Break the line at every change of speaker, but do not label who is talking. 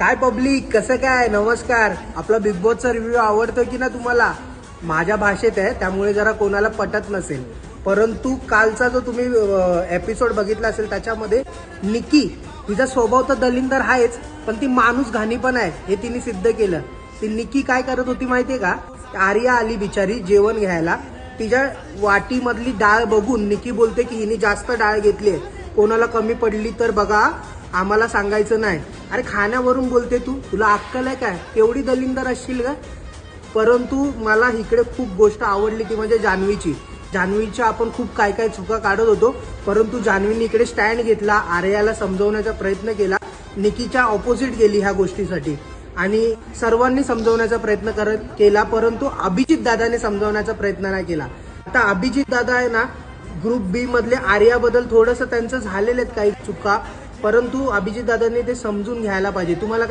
काय पब्लिक, कसं काय, नमस्कार. आपला बिग बॉसचा रिव्ह्यू आवडतोय की ना तुम्हाला? माझ्या भाषेत आहे त्यामुळे जरा कोणाला पटत नसेल, परंतु कालचा जो तुम्ही एपिसोड बघितला असेल त्याच्यामध्ये निकी, तिचा स्वभाव तर दलिंदर आहेच, पण ती माणूस घाणी पण आहे हे तिने सिद्ध केलं. ती निकी काय करत होती माहितीये का? आर्या आली बिचारी जेवण घ्यायला, तिच्या वाटीमधली डाळ बघून निकी बोलते की हिने जास्त डाळ घेतली, कोणाला कमी पडली तर बघा, आम्हाला सांगायचं नाही. अरे खाण्यावरून बोलते तू, तुला अक्कल आहे काय? केवढी दलिंदर असशील का? परंतु मला इकडे खूप गोष्ट आवडली ती म्हणजे जान्हवीच्या आपण खूप काय काय चुका काढत होतो, परंतु जान्हवीने इकडे स्टँड घेतला, आर्याला समजवण्याचा प्रयत्न केला, निकीच्या ऑपोजिट गेली ह्या गोष्टीसाठी आणि सर्वांनी समजवण्याचा प्रयत्न केला, परंतु अभिजित दादाने समजवण्याचा प्रयत्न नाही केला. आता अभिजित दादा आहे ना, ग्रुप बी मधले आर्याबद्दल थोडंसं त्यांचं झालेले आहेत काही चुका, परंतु अभिजित दादांनी ते समजून घ्यायला पाहिजे. तुम्हाला